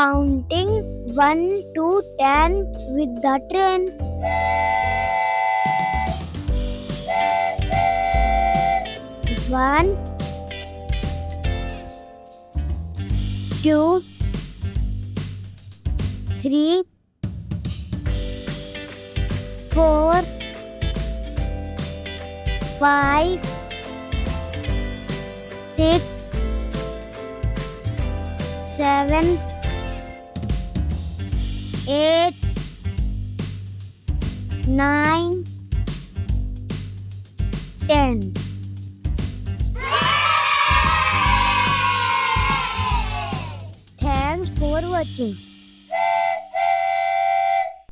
counting 1 to 10 with the train. 1, 2, 3, 4, 5, 6, 7, 8, 9, 10. Thanks for watching.